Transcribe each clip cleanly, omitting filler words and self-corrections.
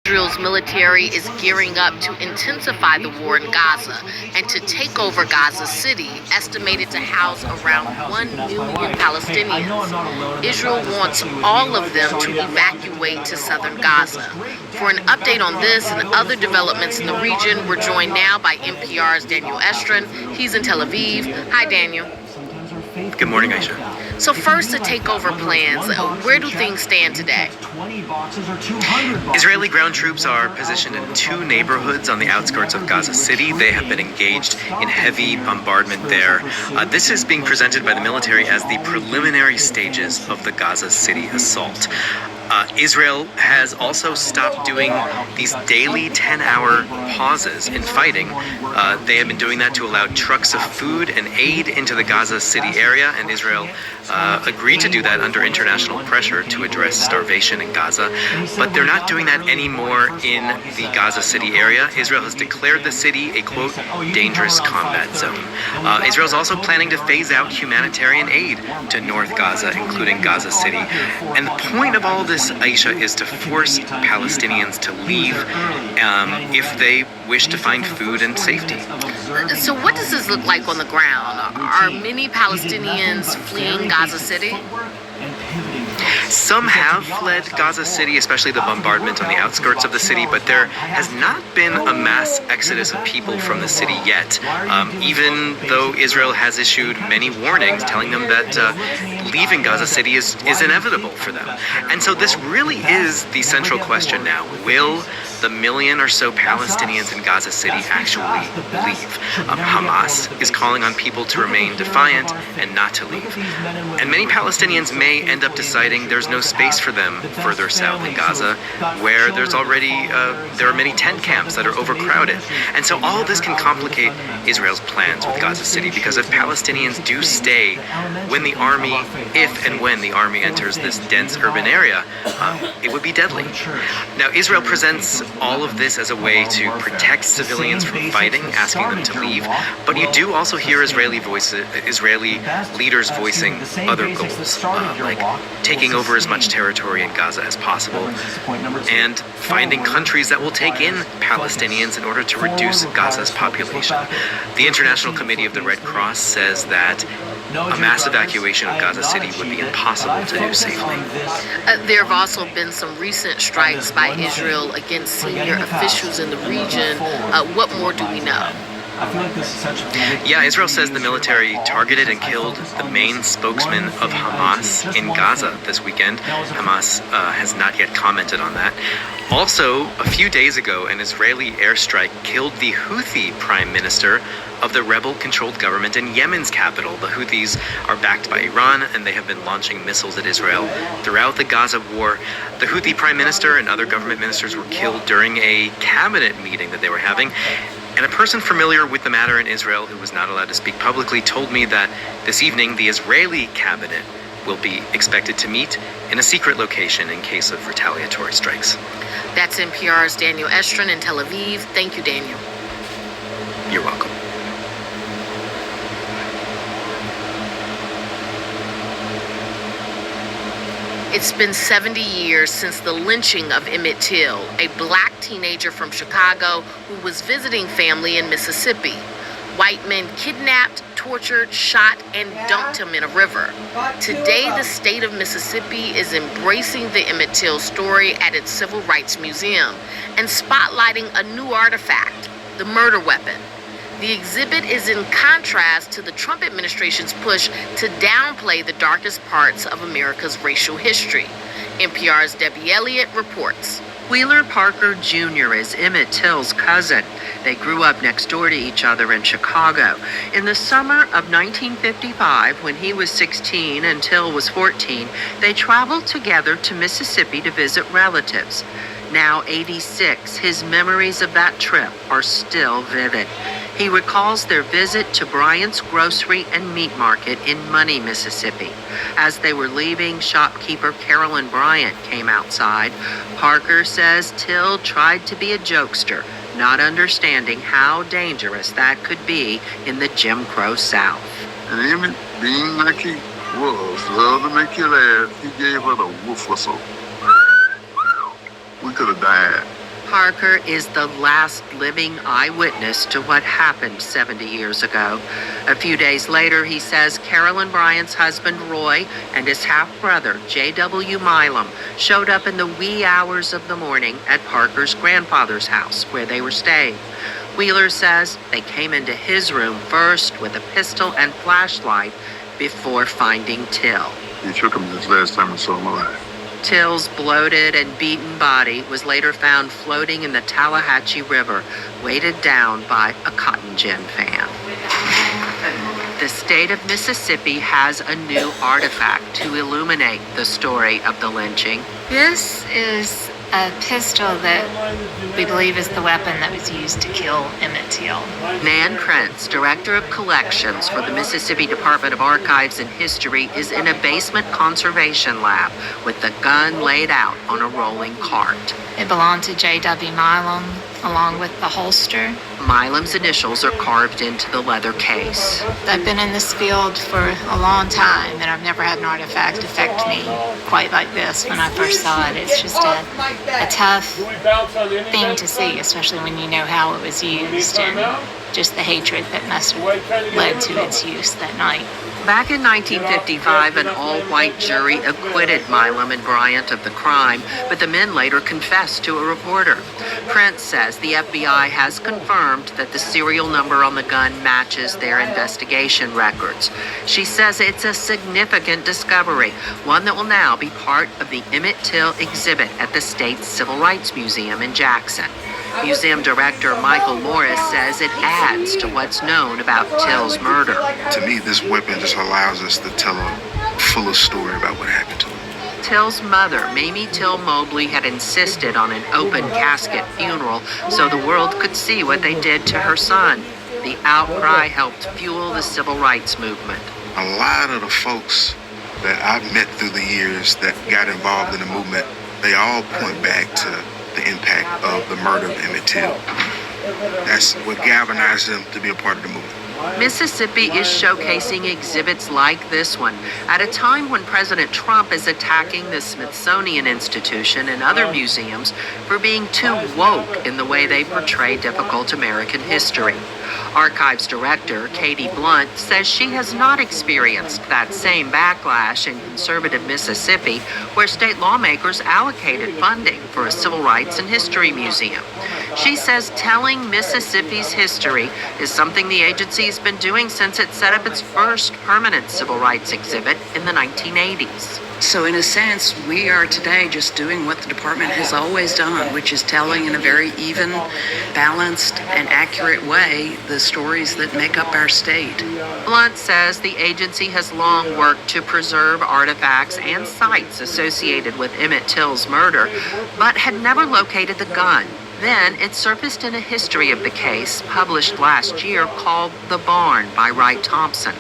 Israel's military is gearing up to intensify the war in Gaza and to take over Gaza City, estimated to house around 1 million Palestinians. Israel wants all of them to evacuate to southern Gaza. For an update on this and other developments in the region, we're joined now by NPR's Daniel Estrin. He's in Tel Aviv. Hi, Daniel. Good morning, Aisha. So first, the takeover plans. Where do things stand today? Israeli ground troops are positioned in 2 neighborhoods on the outskirts of Gaza City. They have been engaged in heavy bombardment there. This is being presented by the military as the preliminary stages of the Gaza City assault. Israel has also stopped doing these daily 10-hour pauses in fighting. They have been doing that to allow trucks of food and aid into the Gaza City area, and Israel agreed to do that under international pressure to address starvation in Gaza. But they're not doing that anymore in the Gaza City area. Israel has declared the city a, quote, dangerous combat zone. Israel's also planning to phase out humanitarian aid to North Gaza, including Gaza City. And the point of all this, Aisha, is to force Palestinians to leave if they wish to find food and safety. So what does this look like on the ground? Are many Palestinians fleeing Gaza City? Some have fled Gaza City, especially the bombardment on the outskirts of the city, but there has not been a mass exodus of people from the city yet, even though Israel has issued many warnings telling them that leaving Gaza City is inevitable for them. And so this really is the central question now. Will the million or so Palestinians in Gaza City actually leave? Hamas is calling on people to remain defiant and not to leave. And many Palestinians may end up deciding there's no space for them further south in Gaza, where there's already, there are many tent camps that are overcrowded. And so all of this can complicate Israel's plans with Gaza City, because if Palestinians do stay if and when the army enters this dense urban area, it would be deadly. Now, Israel presents all of this as a way to protect civilians from fighting, asking them to leave, but you do also hear Israeli leaders voicing other goals, like taking over as much territory in Gaza as possible, and finding countries that will take in Palestinians in order to reduce Gaza's population. The International Committee of the Red Cross says that a mass evacuation of Gaza City would be impossible to do safely. There have also been some recent strikes by Israel against senior officials in the region. What more do we know? Yeah, Israel says the military targeted and killed the main spokesman of Hamas in Gaza this weekend. Hamas has not yet commented on that. Also, a few days ago, an Israeli airstrike killed the Houthi prime minister of the rebel-controlled government in Yemen's capital. The Houthis are backed by Iran, and they have been launching missiles at Israel throughout the Gaza war. The Houthi prime minister and other government ministers were killed during a cabinet meeting that they were having. And a person familiar with the matter in Israel, who was not allowed to speak publicly, told me that this evening the Israeli cabinet will be expected to meet in a secret location in case of retaliatory strikes. That's NPR's Daniel Estrin in Tel Aviv. Thank you, Daniel. You're welcome. It's been 70 years since the lynching of Emmett Till, a black teenager from Chicago who was visiting family in Mississippi. White men kidnapped, tortured, shot, and dumped him in a river. Today, the state of Mississippi is embracing the Emmett Till story at its Civil Rights Museum and spotlighting a new artifact, the murder weapon. The exhibit is in contrast to the Trump administration's push to downplay the darkest parts of America's racial history. NPR's Debbie Elliott reports. Wheeler Parker Jr. is Emmett Till's cousin. They grew up next door to each other in Chicago. In the summer of 1955, when he was 16 and Till was 14, they traveled together to Mississippi to visit relatives. Now 86, his memories of that trip are still vivid. He recalls their visit to Bryant's Grocery and Meat Market in Money, Mississippi. As they were leaving, shopkeeper Carolyn Bryant came outside. Parker says Till tried to be a jokester, not understanding how dangerous that could be in the Jim Crow South. And Emmett, being like he was, loved to make you laugh, he gave her the woof whistle. We could have died. Parker is the last living eyewitness to what happened 70 years ago. A few days later, he says Carolyn Bryant's husband, Roy, and his half-brother, J.W. Milam, showed up in the wee hours of the morning at Parker's grandfather's house, where they were staying. Wheeler says they came into his room first with a pistol and flashlight before finding Till. He took him this last time I saw him alive. Till's bloated and beaten body was later found floating in the Tallahatchie River, weighted down by a cotton gin fan. The state of Mississippi has a new artifact to illuminate the story of the lynching. This is a pistol that we believe is the weapon that was used to kill Emmett Till. Nan Krentz, Director of Collections for the Mississippi Department of Archives and History, is in a basement conservation lab with the gun laid out on a rolling cart. It belonged to J.W. Milam, along with the holster. Milam's initials are carved into the leather case. I've been in this field for a long time, and I've never had an artifact affect me quite like this when I first saw it. It's just a tough thing to see, especially when you know how it was used and just the hatred that must have led to its use that night. Back in 1955, an all-white jury acquitted Milam and Bryant of the crime, but the men later confessed to a reporter. Krentz says the FBI has confirmed that the serial number on the gun matches their investigation records. She says it's a significant discovery, one that will now be part of the Emmett Till exhibit at the State's Civil Rights Museum in Jackson. Museum director Michael Morris says it adds to what's known about Till's murder. To me, this weapon just allows us to tell a fuller story about what happened to him. Till's mother, Mamie Till Mobley, had insisted on an open casket funeral so the world could see what they did to her son. The outcry helped fuel the civil rights movement. A lot of the folks that I've met through the years that got involved in the movement, they all point back to the impact of the murder of Emmett Till. That's what galvanized them to be a part of the movement. Mississippi is showcasing exhibits like this one at a time when President Trump is attacking the Smithsonian Institution and other museums for being too woke in the way they portray difficult American history. Archives director Katie Blunt says she has not experienced that same backlash in conservative Mississippi, where state lawmakers allocated funding for a civil rights and history museum. She says telling Mississippi's history is something the agency has been doing since it set up its first permanent civil rights exhibit in the 1980s. So in a sense, we are today just doing what the department has always done, which is telling in a very even, balanced, and accurate way the stories that make up our state. Blunt says the agency has long worked to preserve artifacts and sites associated with Emmett Till's murder, but had never located the gun. Then it surfaced in a history of the case published last year called The Barn by Wright Thompson.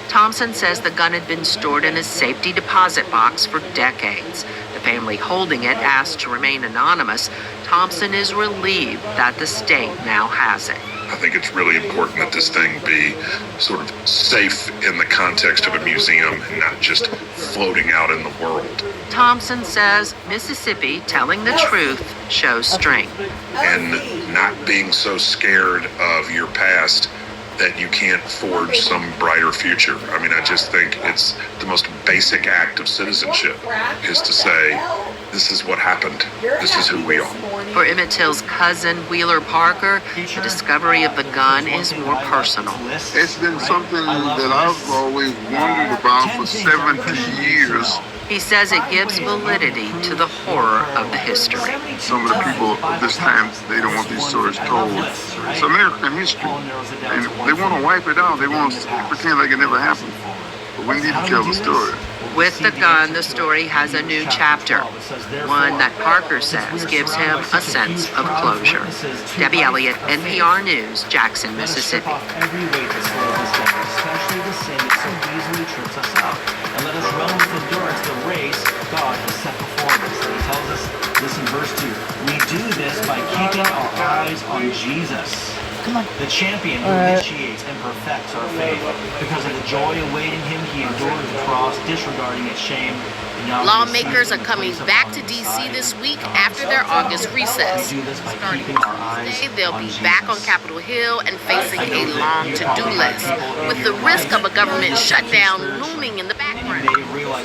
Thompson says the gun had been stored in a safety deposit box for decades. The family holding it asked to remain anonymous. Thompson is relieved that the state now has it. I think it's really important that this thing be sort of safe in the context of a museum and not just floating out in the world. Thompson says Mississippi telling the truth shows strength. And not being so scared of your past that you can't forge some brighter future. I mean, I just think it's the most basic act of citizenship is to say, this is what happened. This is who we are. For Emmett Till's cousin, Wheeler Parker, the discovery of the gun is more personal. It's been something that I've always wondered about for 70 years. He says it gives validity to the horror of the history. Some of the people of this time, they don't want these stories told. It's American history, and they want to wipe it out. They want to pretend like it never happened. But we need to tell the story. With the gun, the story has a new chapter, one that Parker says gives him a sense of closure. Debbie Elliott, NPR News, Jackson, Mississippi. Every weight that slows us down, especially the sin that so easily trips us up, and let us run with endurance the race God has set before us. And he tells us this in verse 2, we do this by keeping our eyes on Jesus. The champion who initiates and perfects our faith. Because of the joy awaiting him, he endured the cross, disregarding its shame. Lawmakers are coming back to D.C. this week after their August recess. Starting Tuesday, they'll be back on Capitol Hill and facing a long to-do list, with the risk of a government shutdown looming in the background.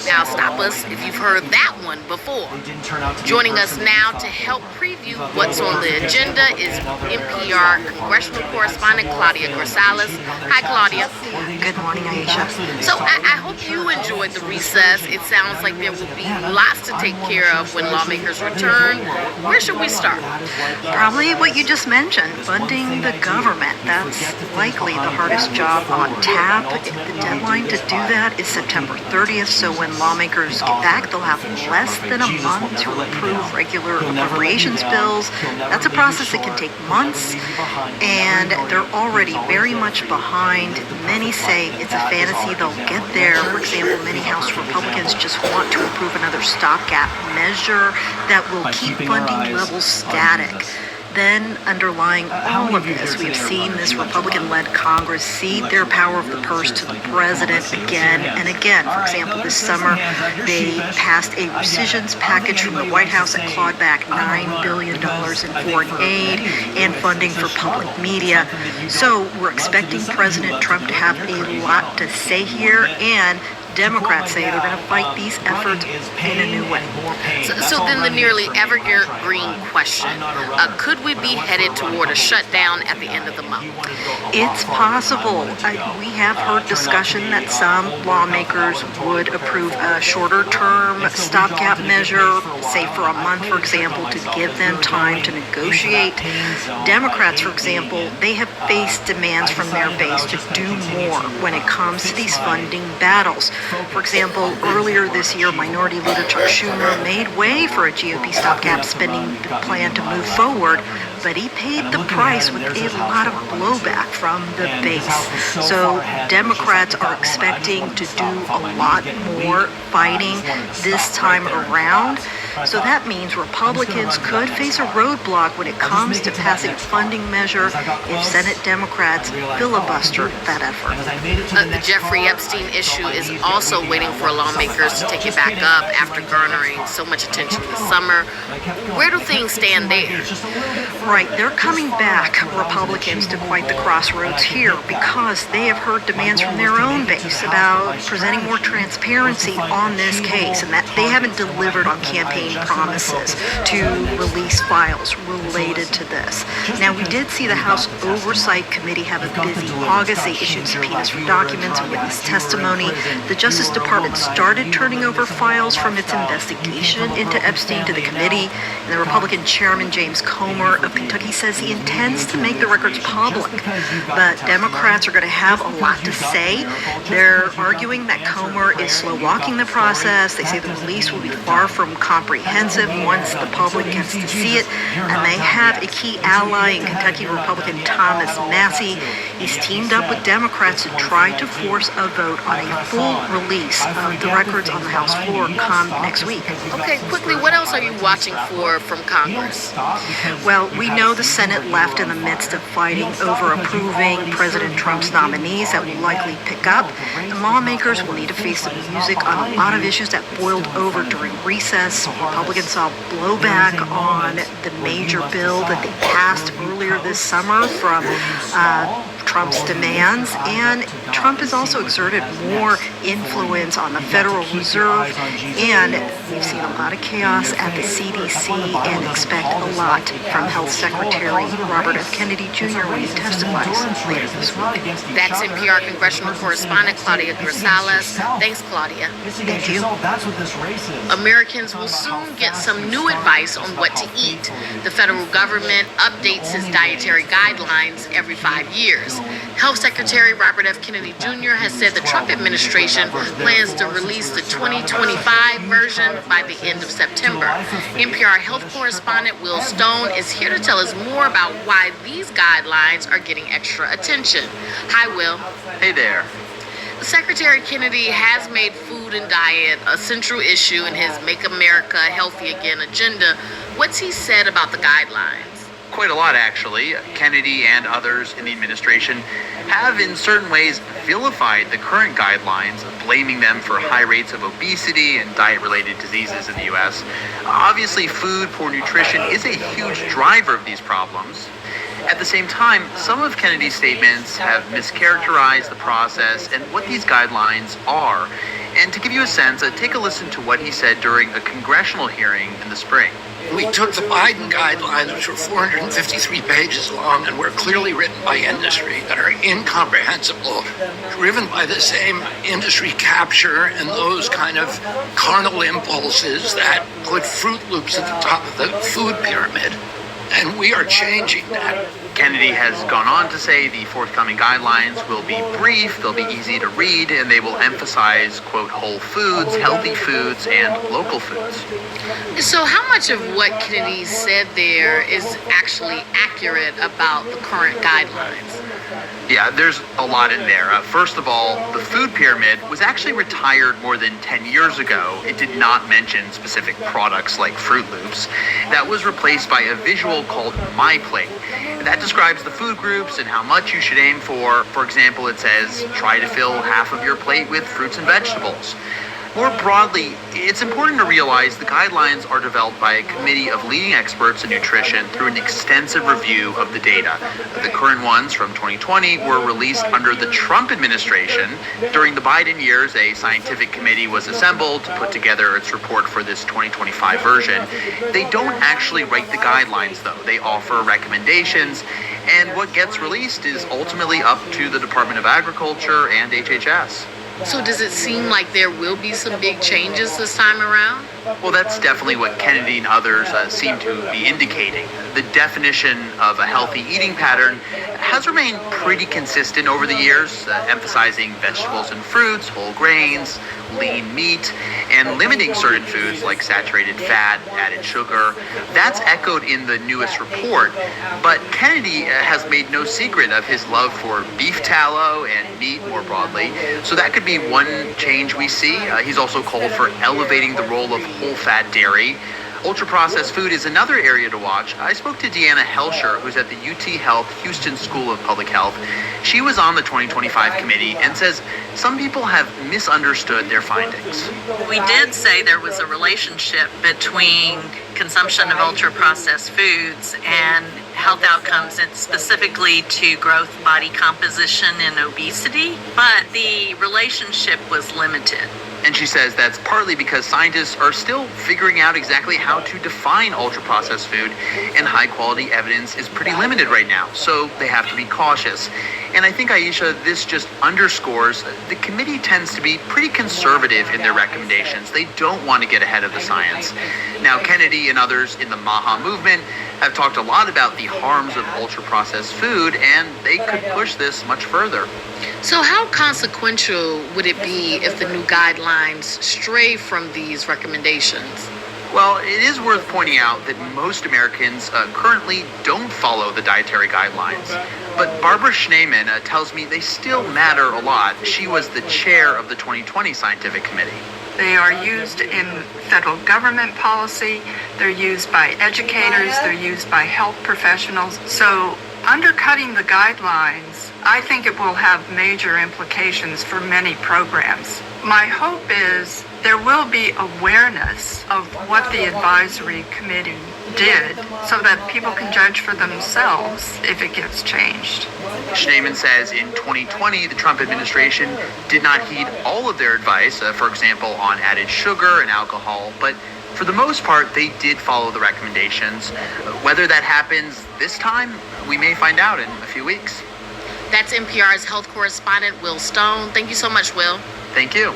Now stop us if you've heard that one before. Joining us now to help preview what's on the agenda is NPR congressional correspondent Claudia Grisales. Hi, Claudia. Good morning, Aisha. So I hope you enjoyed the recess. It sounds like there will be lots to take care of when lawmakers return. Where should we start? Probably what you just mentioned, funding the government. That's likely the hardest job on tap. The deadline to do that is September 30th, so when lawmakers get back, they'll have less than a month to approve regular appropriations bills. That's a process that can take months, and they're already very much behind. Many say it's a fantasy they'll get there. For example, many House Republicans just want to approve another stopgap measure that will keep funding levels static. Then, underlying all of this, we've seen this Republican-led Congress cede their power of the purse to the president again and again. For example, this summer, they passed a rescissions package from the White House that clawed back $9 billion in foreign aid and funding for public media. So we're expecting President Trump to have a lot to say here, and Democrats say they're going to fight these efforts in a new way. So then the nearly evergreen question, could we be headed toward a shutdown at the end of the month? It's possible. We have heard discussion that some lawmakers would approve a shorter-term stopgap measure, say for a month, for example, to give them time to negotiate. Democrats, for example, they have faced demands from their base to do more when it comes to these funding battles. For example, earlier this year, Minority Leader Chuck Schumer made way for a GOP stopgap spending plan to move forward, but he paid the price with a lot of blowback from the base. So Democrats are expecting to do a lot more fighting this time around. So that means Republicans could face a roadblock when it comes to passing a funding measure if Senate Democrats filibuster that effort. The Jeffrey Epstein issue is also waiting for lawmakers to take it back up after garnering so much attention this summer. Where do things stand there? Right, they're coming back, Republicans, to quite the crossroads here because they have heard demands from their own base about presenting more transparency on this case and that they haven't delivered on campaign promises to release files related to this. Now, we did see the House Oversight Committee have a busy August. They issued subpoenas for documents and witness testimony. The Justice Department started turning over files from its investigation into Epstein to the committee, and the Republican chairman, James Comer of Kentucky, says he intends to make the records public. But Democrats are going to have a lot to say. They're arguing that Comer is slow-walking the process. They say the release will be far from comprehensive once the public gets to see it. And they have a key ally in Kentucky Republican Thomas Massie. He's teamed up with Democrats to try to force a vote on a full release of the records on the House floor come next week. Okay, quickly, what else are you watching for from Congress? Well, we know the Senate left in the midst of fighting over approving President Trump's nominees that will likely pick up. And lawmakers will need to face the music on a lot of issues that boiled over during recess. Republicans saw blowback on the major bill that they passed earlier this summer from Trump's demands, and Trump has also exerted more influence on the Federal Reserve, and we've seen a lot of chaos at the CDC and expect a lot from Health Secretary Robert F. Kennedy Jr. when he testifies later this week. That's NPR congressional correspondent Claudia Grisales. Thanks, Claudia. Thank you. Americans will soon get some new advice on what to eat. The federal government updates its dietary guidelines every 5 years. Health Secretary Robert F. Kennedy Jr. has said the Trump administration plans to release the 2025 version by the end of September. NPR health correspondent Will Stone is here to tell us more about why these guidelines are getting extra attention. Hi, Will. Hey there. Secretary Kennedy has made food and diet a central issue in his Make America Healthy Again agenda. What's he said about the guidelines? Quite a lot, actually. Kennedy and others in the administration have, in certain ways, vilified the current guidelines, blaming them for high rates of obesity and diet-related diseases in the U.S. Obviously, food, poor nutrition is a huge driver of these problems. At the same time, some of Kennedy's statements have mischaracterized the process and what these guidelines are. And to give you a sense, take a listen to what he said during a congressional hearing in the spring. We took the Biden guidelines, which were 453 pages long and were clearly written by industry, that are incomprehensible, driven by the same industry capture and those kind of carnal impulses that put Fruit Loops at the top of the food pyramid. And we are changing that. Kennedy has gone on to say the forthcoming guidelines will be brief, they'll be easy to read, and they will emphasize, quote, whole foods, healthy foods, and local foods. So how much of what Kennedy said there is actually accurate about the current guidelines? Yeah, there's a lot in there. First of all, the food pyramid was actually retired more than 10 years ago. It did not mention specific products like Fruit Loops. That was replaced by a visual called My Plate. That describes the food groups and how much you should aim for. For example, it says, try to fill half of your plate with fruits and vegetables. More broadly, it's important to realize the guidelines are developed by a committee of leading experts in nutrition through an extensive review of the data. The current ones from 2020 were released under the Trump administration. During the Biden years, a scientific committee was assembled to put together its report for this 2025 version. They don't actually write the guidelines, though. They offer recommendations, and what gets released is ultimately up to the Department of Agriculture and HHS. So does it seem like there will be some big changes this time around? Well, that's definitely what Kennedy and others seem to be indicating. The definition of a healthy eating pattern has remained pretty consistent over the years, emphasizing vegetables and fruits, whole grains, lean meat, and limiting certain foods like saturated fat, added sugar. That's echoed in the newest report, but Kennedy has made no secret of his love for beef tallow and meat more broadly, so that could be one change we see. He's also called for elevating the role of whole-fat dairy. Ultra-processed food is another area to watch. I spoke to Deanna Helsher, who's at the UT Health Houston School of Public Health. She was on the 2025 committee and says some people have misunderstood their findings. We did say there was a relationship between consumption of ultra-processed foods and health outcomes, and specifically to growth, body composition, and obesity, but the relationship was limited. And she says that's partly because scientists are still figuring out exactly how to define ultra-processed food, and high-quality evidence is pretty limited right now, so they have to be cautious. And I think, Aisha, this just underscores the committee tends to be pretty conservative in their recommendations. They don't want to get ahead of the science. Now, Kennedy and others in the MAHA movement have talked a lot about the harms of ultra-processed food, and they could push this much further. So how consequential would it be if the new guidelines stray from these recommendations? Well, it is worth pointing out that most Americans currently don't follow the dietary guidelines. But Barbara Schneemann tells me they still matter a lot. She was the chair of the 2020 Scientific Committee. They are used in federal government policy, they're used by educators, they're used by health professionals. So undercutting the guidelines, I think it will have major implications for many programs. My hope is there will be awareness of what the advisory committee did so that people can judge for themselves if it gets changed. Schneemann says in 2020, the Trump administration did not heed all of their advice, for example, on added sugar and alcohol, but for the most part, they did follow the recommendations. Whether that happens this time, we may find out in a few weeks. That's NPR's health correspondent, Will Stone. Thank you so much, Will. Thank you.